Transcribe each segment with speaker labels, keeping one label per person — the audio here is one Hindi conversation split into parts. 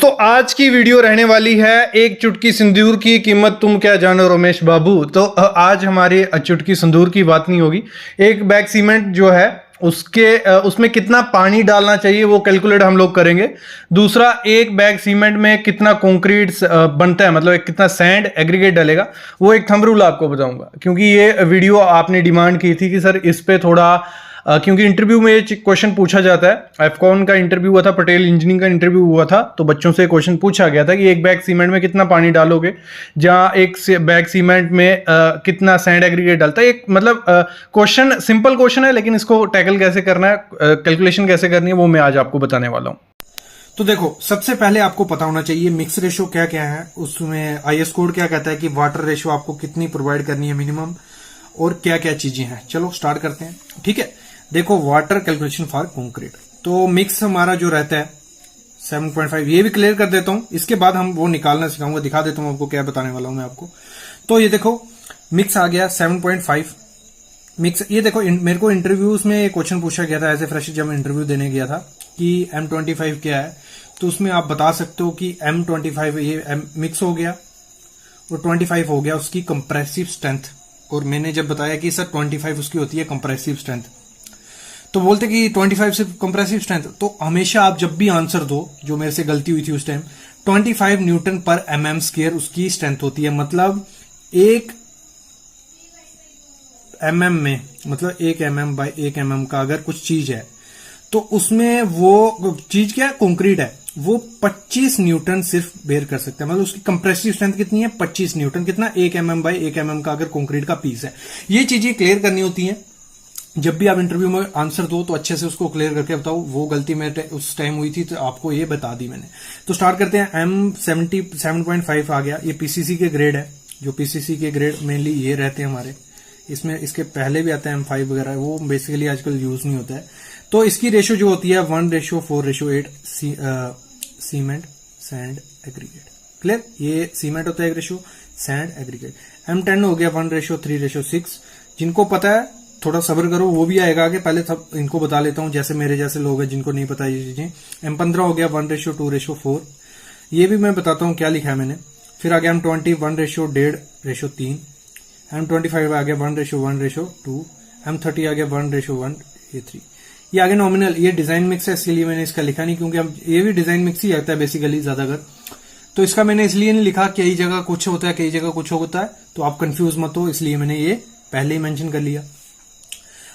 Speaker 1: दोस्तों आज की वीडियो रहने वाली है एक चुटकी सिंदूर की कीमत तुम क्या जानो रमेश बाबू। तो आज हमारी चुटकी सिंदूर की बात नहीं होगी। एक बैग सीमेंट जो है उसमें कितना पानी डालना चाहिए वो कैलकुलेट हम लोग करेंगे। दूसरा, एक बैग सीमेंट में कितना कंक्रीट बनता है, मतलब कितना सैंड एग्रीगेट डलेगा, वो एक थंब रूल आपको बताऊंगा। क्योंकि ये वीडियो आपने डिमांड की थी कि सर इस पे थोड़ा क्योंकि इंटरव्यू में ये क्वेश्चन पूछा जाता है। एफकॉन का इंटरव्यू हुआ था, पटेल इंजीनियरिंग का इंटरव्यू हुआ था, तो बच्चों से क्वेश्चन पूछा गया था कि एक बैग सीमेंट में कितना पानी डालोगे, जहां एक बैग सीमेंट में कितना सैंड एग्रीगेट डालता है। एक मतलब क्वेश्चन सिंपल क्वेश्चन है, लेकिन इसको टैकल कैसे करना है, कैलकुलेशन कैसे करनी है, वो मैं आज आपको बताने वाला हूँ।
Speaker 2: तो देखो, सबसे पहले आपको पता होना चाहिए मिक्स रेशो क्या क्या है, उसमें आईएस कोड क्या कहता है कि वाटर रेशो आपको कितनी प्रोवाइड करनी है मिनिमम, और क्या क्या चीजें हैं। चलो स्टार्ट करते हैं। ठीक है, देखो वाटर कैलकुलेशन फॉर कंक्रीट। तो मिक्स हमारा जो रहता है 7.5, ये भी क्लियर कर देता हूं, इसके बाद हम वो निकालना सिखाऊंगा, दिखा देता हूं आपको क्या बताने वाला हूं मैं आपको। तो ये देखो मिक्स आ गया 7.5 मिक्स। ये देखो मेरे को इंटरव्यूज में क्वेश्चन पूछा गया था एज ए फ्रेशर, जब मैं इंटरव्यू देने गया था कि M25 क्या है, तो उसमें आप बता सकते हो कि M25 ये मिक्स हो गया और 25 हो गया उसकी कंप्रेसिव स्ट्रेंथ। और मैंने जब बताया कि सर 25 उसकी होती है कंप्रेसिव स्ट्रेंथ, तो बोलते कि 25 से कंप्रेसिव स्ट्रेंथ। तो हमेशा आप जब भी आंसर दो, जो मेरे से गलती हुई थी उस टाइम, 25 न्यूटन पर mm स्क्वायर उसकी स्ट्रेंथ होती है। मतलब एक mm में, मतलब 1 mm बाय 1 mm का अगर कुछ चीज है, तो उसमें वो चीज क्या है, कंक्रीट है, वो 25 न्यूटन सिर्फ बेयर कर सकता है। मतलब उसकी कंप्रेसिव स्ट्रेंथ कितनी है, 25 न्यूटन। कितना, 1 mm बाय 1 mm का अगर कंक्रीट का पीस है। ये चीजें क्लियर करनी होती हैं जब भी आप इंटरव्यू में आंसर दो, तो अच्छे से उसको क्लियर करके बताओ। वो गलती मेरे उस टाइम हुई थी, तो आपको ये बता दी मैंने। तो स्टार्ट करते हैं। M77.5 आ गया, ये पीसीसी के ग्रेड है। जो पीसीसी के ग्रेड मेनली ये रहते हैं हमारे, इसमें इसके पहले भी आता है M5 वगैरह, वो बेसिकली आजकल यूज नहीं होता है। तो इसकी रेशो जो होती है 1:4:8 सीमेंट सैंड एग्रीगेट। क्लियर, ये सीमेंट होता है एक रेशो, सैंड एग्रीगेट। M10 हो गया 1:3:6। जिनको पता है थोड़ा सब्र करो, वो भी आएगा आगे, पहले सब इनको बता लेता हूं, जैसे मेरे जैसे लोग हैं जिनको नहीं पता ये चीजें। M15 हो गया 1:2:4, ये भी मैं बताता हूं क्या लिखा है मैंने। फिर आ गया M20 1:1.5:3। M25 आ गया 1:1:2। M30 आ गया 1:1:3। ये आगे नॉमिनल, ये डिजाइन मिक्स है, इसलिए मैंने इसका लिखा नहीं, क्योंकि अब ये भी डिजाइन मिक्स ही आता है बेसिकली ज्यादातर। तो इसका मैंने इसलिए नहीं लिखा, कई जगह कुछ होता है कई जगह कुछ होता है, तो आप कंफ्यूज मत हो, इसलिए मैंने ये पहले ही मेंशन कर लिया।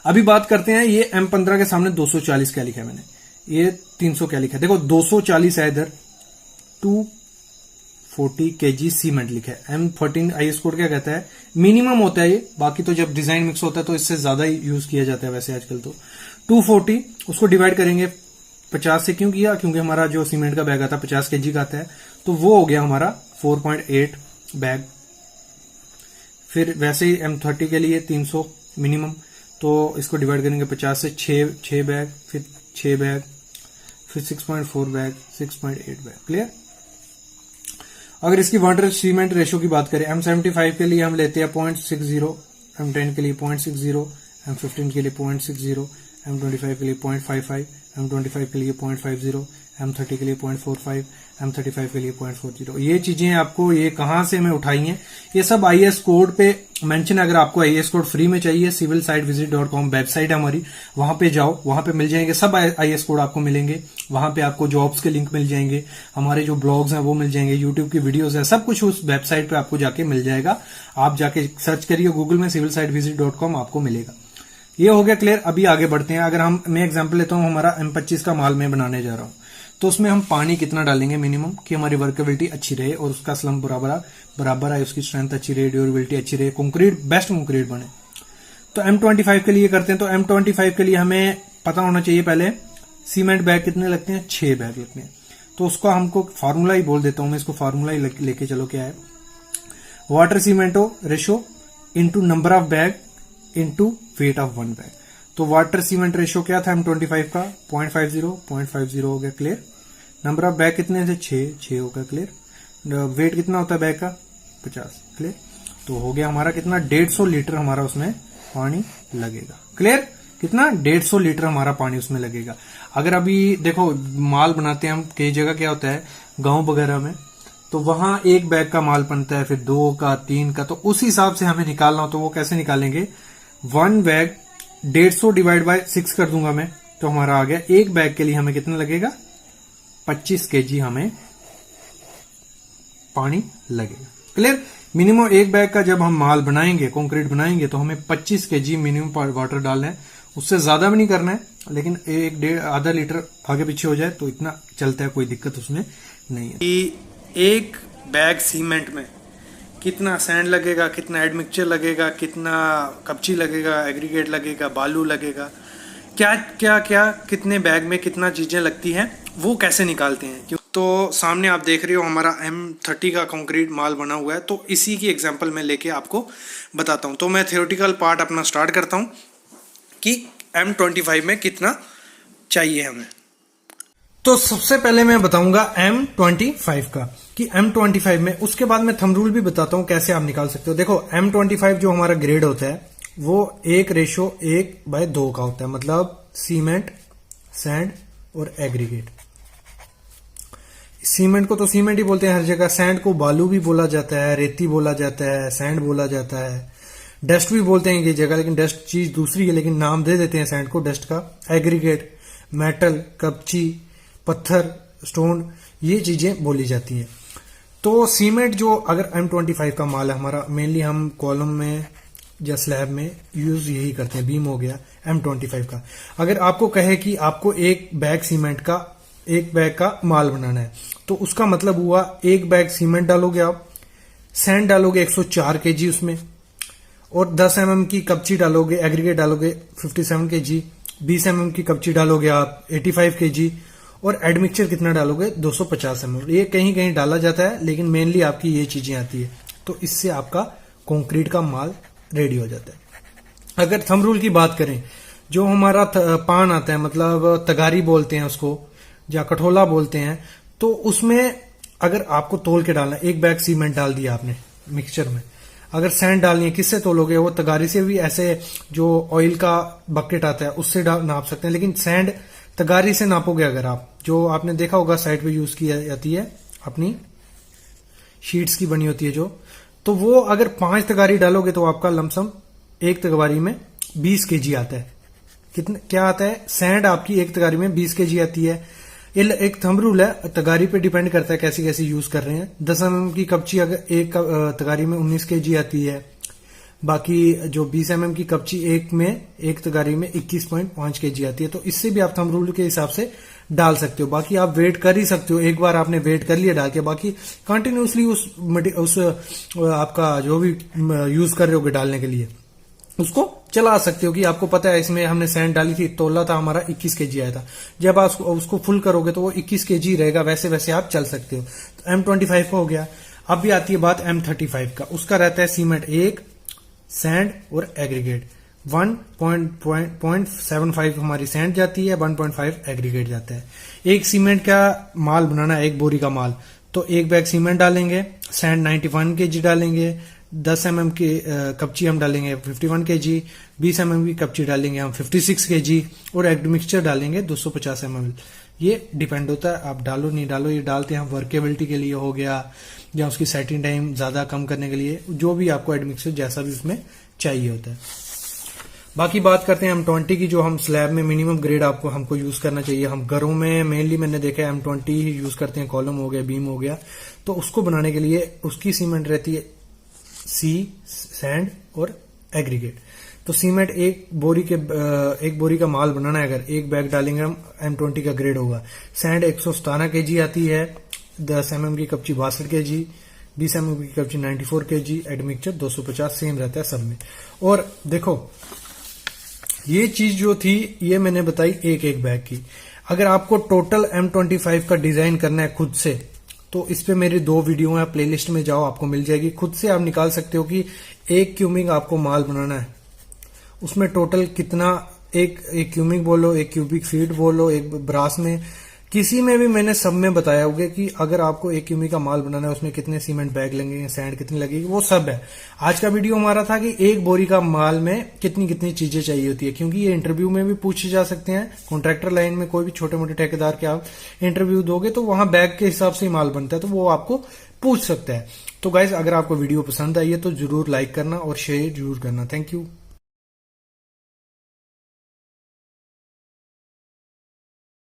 Speaker 2: अभी बात करते हैं, ये M15 के सामने 240 क्या लिखा है मैंने, ये 300 क्या लिखा है। देखो 240 है इधर, 240 kg सीमेंट लिखा है। M13 आईएस कोड क्या कहता है, मिनिमम होता है ये, बाकी तो जब डिजाइन मिक्स होता है तो इससे ज्यादा ही यूज किया जाता है वैसे आजकल। तो 240 उसको डिवाइड करेंगे 50 से। क्यों किया, क्योंकि हमारा जो सीमेंट का बैग आता है 50 kg का आता है, तो वो हो गया हमारा 4.8 बैग। फिर वैसे ही M30 के लिए 300 मिनिमम, तो इसको डिवाइड करेंगे 50 से, 6 बैग, फिर 6 बैग, फिर 6.4 बैग, 6.8 बैग। क्लियर। अगर इसकी वाटर सीमेंट रेशो की बात करें, M75 के लिए हम लेते हैं 0.60, M10 के लिए 0.60, M15 के लिए 0.60, M25 के लिए 0.55, M25 के लिए 0.50, M30 के लिए 0.45, M35 के लिए 0.40। ये चीजें आपको, ये कहां से मैं उठाई हैं, ये सब आईएएस कोड पे मेंशन है। अगर आपको आईएएस कोड फ्री में चाहिए, civilsitevisit.com वेबसाइट है हमारी, वहां पे जाओ, वहां पे मिल जाएंगे सब आईएएस कोड आपको मिलेंगे। वहां पे आपको जॉब्स के लिंक मिल जाएंगे, हमारे जो ब्लॉग्स हैं वो मिल जाएंगे, यूट्यूब की वीडियोस है, सब कुछ उस वेबसाइट पे आपको जाके मिल जाएगा। आप जाके सर्च करिए गूगल में, civilsitevisit.com आपको मिलेगा। ये हो गया क्लियर। अभी आगे बढ़ते हैं। अगर मैं एग्जाम्पल लेता हूं, हमारा M25 का माल मैं बनाने जा रहा हूं, तो उसमें हम पानी कितना डालेंगे मिनिमम, कि हमारी वर्केबिलिटी अच्छी रहे और उसका स्लम्प बराबर आए, उसकी स्ट्रेंथ अच्छी रहे, ड्यूरेबिलिटी अच्छी रहे, कंक्रीट बेस्ट कंक्रीट बने। तो M25 के लिए करते हैं। तो M25 के लिए हमें पता होना चाहिए पहले सीमेंट बैग कितने लगते हैं, 6 बैग लगते हैं। तो उसका हमको फार्मूला ही बोल देता हूं मैं, इसको फार्मूला ही लेके चलो। क्या है, water cement ratio into number of bag into weight of 1 bag. तो वाटर सीमेंट रेशो क्या था M25 का, 0.50 हो गया। क्लियर। नंबर ऑफ बैग कितने थे, 6 हो गया। क्लियर। वेट कितना होता है बैग का, 50। क्लियर। तो हो गया हमारा कितना, 150 लीटर हमारा उसमें पानी लगेगा। क्लियर। कितना, 150 लीटर हमारा पानी उसमें लगेगा। अगर अभी देखो माल बनाते हैं हम, कई जगह क्या होता है, गांव वगैरह में, तो वहां एक बैग का माल बनता है, फिर 2 का 3 का, तो उस हिसाब से हमें निकालना हो तो वो कैसे निकालेंगे, 1 बैग 150 डिवाइड बाय 6 कर दूंगा मैं, तो हमारा आ गया एक बैग के लिए हमें कितना लगेगा, 25 केजी हमें पानी लगेगा। क्लियर। मिनिमम एक बैग का जब हम माल बनाएंगे, कंक्रीट बनाएंगे, तो हमें 25 केजी मिनिमम वाटर डालना है, उससे ज्यादा भी नहीं करना है, लेकिन एक डेढ़ आधा लीटर आगे पीछे हो जाए तो इतना चलता है, कोई दिक्कत उसमें नहीं है। एक बैग सीमेंट में कितना सैंड लगेगा, कितना एडमिक्सचर लगेगा, कितना कपची लगेगा, एग्रीगेट लगेगा, बालू लगेगा, क्या क्या क्या कितने बैग में कितना चीजें लगती हैं, वो कैसे निकालते हैं। तो सामने आप देख रहे हो हमारा M30 का कंक्रीट माल बना हुआ है, तो इसी की एग्जांपल मैं लेके आपको बताता हूँ। तो मैं थ्योरेटिकल पार्ट अपना स्टार्ट करता हूँ कि M25 में कितना चाहिए हमें। तो सबसे पहले मैं बताऊंगा M25 का कि M25 में, उसके बाद मैं थंब रूल भी बताता हूं कैसे आप निकाल सकते हो। देखो M25 जो हमारा ग्रेड होता है वो 1:1/2 का होता है, मतलब सीमेंट, सैंड और एग्रीगेट। सीमेंट को तो सीमेंट ही बोलते हैं हर जगह, सैंड को बालू भी बोला जाता है, रेती बोला जाता है, सैंड बोला जाता है, डस्ट भी बोलते हैं ये जगह, लेकिन डस्ट चीज दूसरी है, लेकिन नाम दे देते हैं सैंड को डस्ट का। एग्रीगेट मेटल, कपची, पत्थर, स्टोन, ये चीजें बोली जाती हैं। तो सीमेंट जो अगर M25 का माल है हमारा, मेनली हम कॉलम में या स्लैब में यूज यही करते हैं, बीम हो गया M25 का। अगर आपको कहे कि आपको एक बैग सीमेंट का, एक बैग का माल बनाना है, तो उसका मतलब हुआ एक बैग सीमेंट डालोगे आप, सैंड डालोगे 104 केजी उसमें, और 10 mm की कपची डालोगे, एग्रीगेट डालोगे 57 केजी, 20 mm की कपची डालोगे आप 85 केजी, और एडमिक्सचर कितना डालोगे 250 ml। ये कहीं कहीं डाला जाता है, लेकिन मेनली आपकी ये चीजें आती है, तो इससे आपका कंक्रीट का माल रेडी हो जाता है। अगर थंब रूल की बात करें, जो हमारा पान आता है, मतलब तगारी बोलते हैं उसको, या कठोला बोलते हैं, तो उसमें अगर आपको तोल के डालना, एक बैग सीमेंट डाल दिया आपने मिक्सचर में, अगर सैंड डालनी है किससे तोलोगे, वो तगारी से भी, ऐसे जो ऑयल का बकेट आता है उससे नाप सकते हैं, लेकिन सैंड तगारी से नापोगे अगर आप, जो आपने देखा होगा साइड पे यूज की जाती है अपनी शीट्स की बनी होती है जो, तो वो अगर 5 तगारी डालोगे तो आपका लमसम एक तगारी में 20 केजी आता है। कितना क्या आता है, सैंड आपकी एक तगारी में 20 केजी आती है। एक थंब रूल है, तगारी पे डिपेंड करता है कैसी कैसी यूज कर रहे हैं। 10 mm की कपची अगर एक तगारी में 19 केजी आती है, बाकी जो 20 mm की कपची एक तगारी में 21.5 केजी आती है। तो इससे भी आप थंब रूल के हिसाब से डाल सकते हो। बाकी आप वेट कर ही सकते हो, एक बार आपने वेट कर लिया डाल के, बाकी कंटिन्यूसली उस आपका जो भी यूज कर रहे होगे डालने के लिए उसको चला सकते हो, कि आपको पता है इसमें हमने सैंड डाली थी, तोला था हमारा 21 केजी आया था। जब आप उसको फुल करोगे तो वो 21 केजी रहेगा, वैसे वैसे आप चल सकते हो। तो M25 का हो गया। अब भी आती है बात M35 का, उसका रहता है सीमेंट 1, सैंड और एग्रीगेट। 1.75 हमारी सैंड जाती है, 1.5 एग्रीगेट जाता है। एक सीमेंट का माल बनाना है, एक बोरी का माल, तो एक बैग सीमेंट डालेंगे, सैंड 91 केजी डालेंगे, 10 mm की कपची हम डालेंगे 51 केजी, 20 mm की कपची डालेंगे हम 56 केजी, और एडमिक्सचर डालेंगे 250 ml। ये डिपेंड होता है आप डालो नहीं डालो, ये डालते हैं हम वर्केबिलिटी के लिए हो गया, या उसकी सेटिंग टाइम ज्यादा कम करने के लिए, जो भी आपको एडमिक्सचर जैसा भी उसमें चाहिए होता है। बाकी बात करते हैं M20 की, जो हम स्लैब में मिनिमम ग्रेड हमको यूज करना चाहिए। हम घरों में मेनली मैंने देखा है M20 ही यूज करते हैं, कॉलम हो गया, बीम हो गया, तो उसको बनाने के लिए उसकी सीमेंट रहती है सी, सैंड और एग्रीगेट। तो सीमेंट एक बोरी का माल बनाना है, अगर एक बैग डालेंगे हम, M20 का ग्रेड होगा। सैंड 117 केजी आती है, 10 mm की कपची 62 केजी, 20 mm की कपची 94 केजी, एडमिक्सचर 250, सेम रहता है सब में। और देखो ये चीज जो थी ये मैंने बताई एक बैग की। अगर आपको टोटल M25 का डिजाइन करना है खुद से, तो इस पे मेरी 2 वीडियो है, प्लेलिस्ट में जाओ आपको मिल जाएगी। खुद से आप निकाल सकते हो कि एक क्यूबिक आपको माल बनाना है, उसमें टोटल कितना, एक क्यूबिक बोलो, एक क्यूबिक फीट बोलो, एक ब्रास में किसी में भी मैंने सब में बताया होगा कि अगर आपको 1 क्यूमी का माल बनाना है उसमें कितने सीमेंट बैग लगेंगे, सैंड कितनी लगेगी, वो सब है। आज का वीडियो हमारा था कि 1 बोरी का माल में कितनी कितनी चीजें चाहिए होती है, क्योंकि ये इंटरव्यू में भी पूछे जा सकते हैं। कॉन्ट्रैक्टर लाइन में कोई भी छोटे मोटे ठेकेदार के आप इंटरव्यू दोगे तो वहां बैग के हिसाब से ही माल बनता है, तो वो आपको पूछ सकता है। तो गाइज, अगर आपको वीडियो पसंद आई है तो जरूर लाइक करना और शेयर जरूर करना। Thank you.